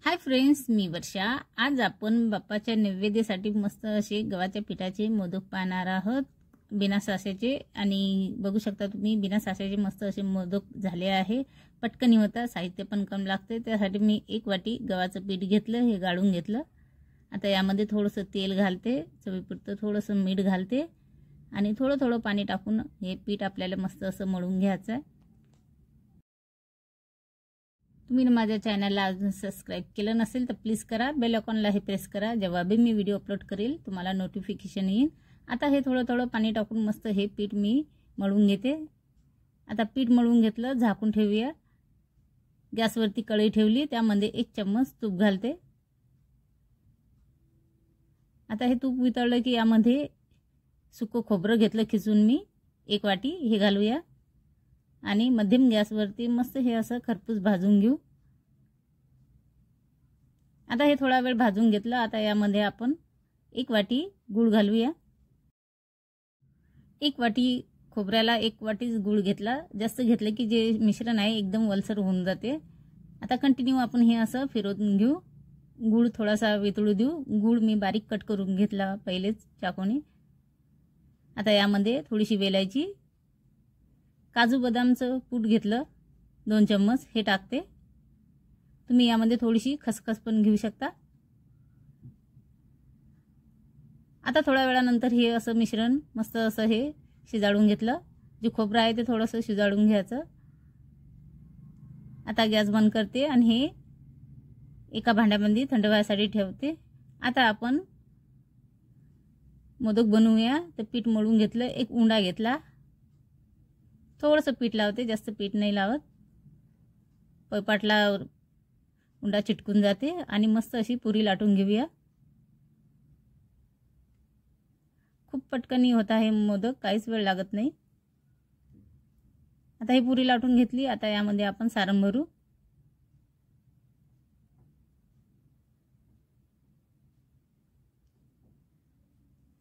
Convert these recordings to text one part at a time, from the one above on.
Hi friends, मी वर्षा। आज आपण बाप्पाच्या नैवेद्यासाठी मस्त असे गव्हाच्या पिठाचे मोदक पाहणार आहोत, बिना सासाचे। आणि बघू शकता तुम्ही बिना सासाचे मस्त असे मोदक झाले आहे। पटकन होता, साहित्य पण कम लागते। त्यासाठी मी 1 वाटी गव्हाचं पीठ घेतलं, हे गाळून घेतलं। आता यामध्ये थोडंसं तेल घालते, चवीपुरतं थोडंसं मीठ घालते आणि थोडं थोडं पाणी टाकून हे पीठ आपल्याला मस्त असं मळून घ्यायचं आहे। तुम्ही माझ्या चॅनलला अजून सबस्क्राइब केलं नसेल तर प्लीज करा, बेल आयकॉनला हे प्रेस करा, जेव्हा भी मी व्हिडिओ अपलोड करेल तुम्हाला नोटिफिकेशन येईल। आता हे थोडं थोडं पाणी टाकून मस्त हे पीठ मी मळून घेते। आता पीठ मळून घेतलं, झाकून ठेवूया। गॅसवरती कढई ठेवली, त्यामध्ये 1 चम्मच तूप घालते। आता हे तूप वितळलं की यामध्ये सुकं खोबरं घेतलं खिसून मी 1 वाटी, हे घालूया आणि मध्यम गॅसवरती मस्त हे असं खरपूस भाजून घेऊ। आता हे थोडा वेळ भाजून घेतलं। आता यामध्ये आपण 1 वाटी गूळ घालूया। 1 वाटी खोबऱ्याला 1 वाटीच गूळ घेतला, जास्त घेतलं की जे मिश्रण आहे एकदम वलसर होऊन जाते। आता कंटिन्यू आपण हे असं फिरवून घेऊ, गूळ थोडासा वितळू देऊ। गूळ मी बारीक कट करून घेतला पहिलेच चाकूने। आता यामध्ये थोडीशी वेलायची, काजू बदामचं कूट घेतलं 2 चम्मच, हे टाकते। तुम्ही यामध्ये थोडीशी खसखस पण घेऊ शकता। आता थोड्या वेळानंतर हे असं मिश्रण मस्त असं हे शिजाळून घेतलं। जे खोबरं आहे ते थोडंसं शिजाळून घ्यायचं। आता गॅस बंद करते आणि हे एका भांड्यामध्ये थंड व्हायसाठी ठेवते। आता आपण मोदक बनवूया। तर पीठ मळून घेतलं, 1 उंडा घेतला, थोडंसं पीठ लावते, जास्त पीठ नाही लावत, पळपाटला उंडा चिटकून जाते। आणि मस्त अशी पुरी लाटून घेऊया। खूप पटकन होत आहे मोदक, काहीच वेळ लागत नाही। आता ही पुरी लाटून घेतली। आता यामध्ये आपण सारण भरू।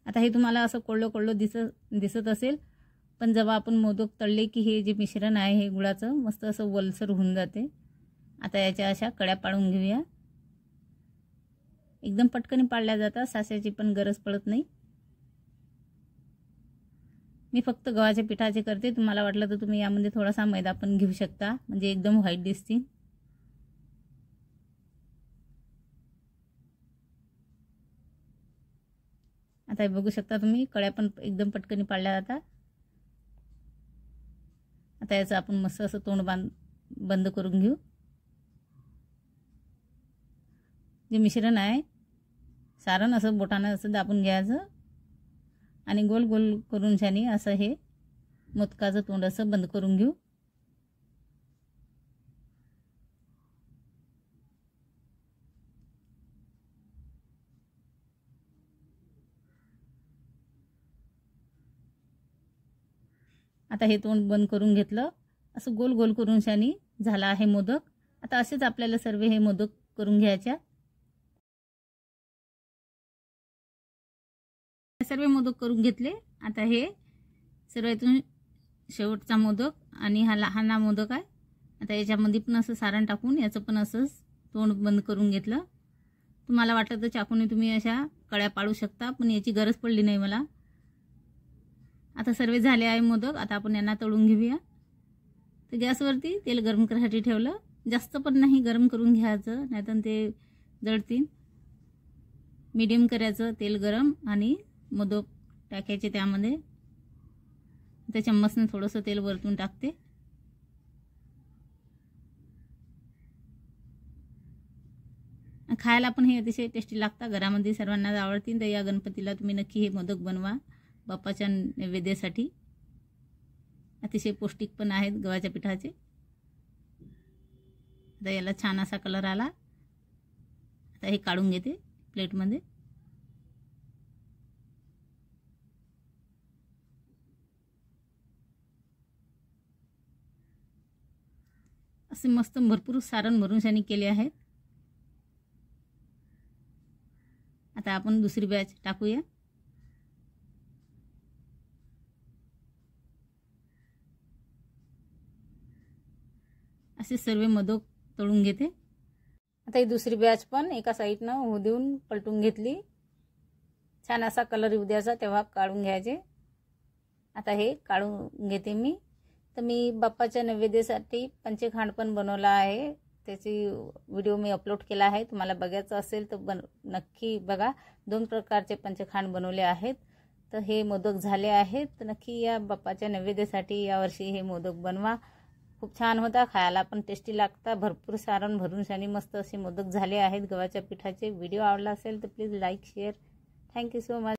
आता हे तुम्हाला असं कोळलं कोळलं दिसत असेल, पण जेव्हा आपण मोदक तळले की हे जे मिश्रण आहे हे गुळाचं मस्त असं वलसर होऊन जाते। आता याच्या अशा कड्या पाडून घेऊया। एकदम पटकन पाडल्या जातात, सासाची पण गरज पडत नाही। मी फक्त गव्हाच्या पिठाचे करते, तुम्हाला वाटलं तर तुम्ही यामध्ये थोडासा मैदा पण घेऊ शकता, म्हणजे एकदम व्हाईट दिसतील। आता हे बघू शकता तुम्ही, कड्या पण एकदम पटकन पाडल्या जातात। आता याचं आपण मस्त असं तोंड बंद करून घेऊ। जे मिश्रण आहे सारण असं बोटाने असं दाबून घ्यायचं आणि गोल गोल करून छानी असं हे मोदकाचं तोंड असं बंद करून घेऊ। आता हे तोंड बंद करून घेतलं, असं गोल गोल करून छानी झाला आहे मोदक। आता असेच आपल्याला सर्व हे मोदक करून घ्यायचे। सर्व मोदक करून घेतले। आता हे सर्वातून शेवटचा मोदक आणि हा लहान मोदक आहे। आता याच्यामध्ये पण असं सारण टाकून याचं पण असंच तोंड बंद करून घेतलं। तुम्हाला वाटलं तर चाकूने तुम्ही अशा कड्या पाडू शकता, पण याची गरज पडली नाही मला। आता सर्व झाले आहे मोदक। आता आपण यांना तळून घेऊया। तर गॅसवरती तेल गरम करायसाठी ठेवलं, जास्त पण नाही गरम करून घ्यायचं, नाहीतर ते जळतील। मीडियम करायचं तेल गरम आणि मोदक टाकायचे त्यामध्ये। त्या चम्मचने थोडंसं तेल वरतून टाकते। खायला पण हे अतिशय टेस्टी लागतात, घरामध्ये सर्वांना आवडतील। तर या गणपतीला तुम्ही नक्की हे मोदक बनवा बाप्पाच्या नैवेद्यासाठी। अतिशय पौष्टिक पण आहेत गव्हाच्या पिठाचे। आता याला छान असा कलर आला। आता हे काढून घेते प्लेटमध्ये। असे मस्त भरपूर सारण भरून शानी केले आहेत। आता आपण दुसरी बॅच टाकूया। असे सर्व मोदक तळून घेते। आता ही दुसरी बॅच पण एका साईडनं होऊ देऊन पलटून घेतली. छान असा कलर येऊ द्यायचा, तेव्हा काढून घ्यायचे. आता हे काढून घेते मी. तर मी बाप्पाच्या नैवेद्यासाठी पंचखांड पण बनवला आहे. त्याची व्हिडिओ मी अपलोड केला आहे. तुम्हाला बघायचं असेल तर नक्की बघा. 2 प्रकारचे पंचखांड बनवले आहेत. तर हे मोदक झाले आहेत. तर नक्की या बाप्पाच्या नैवेद्यासाठी यावर्षी हे मोदक बनवा. खूप छान होता, खायला पण टेस्टी लागता. भरपूर सारण भरून आणि मस्त असे मोदक झाले आहेत गव्हाच्या पिठाचे. व्हिडिओ आवडला असेल तर please like share. Thank you so much.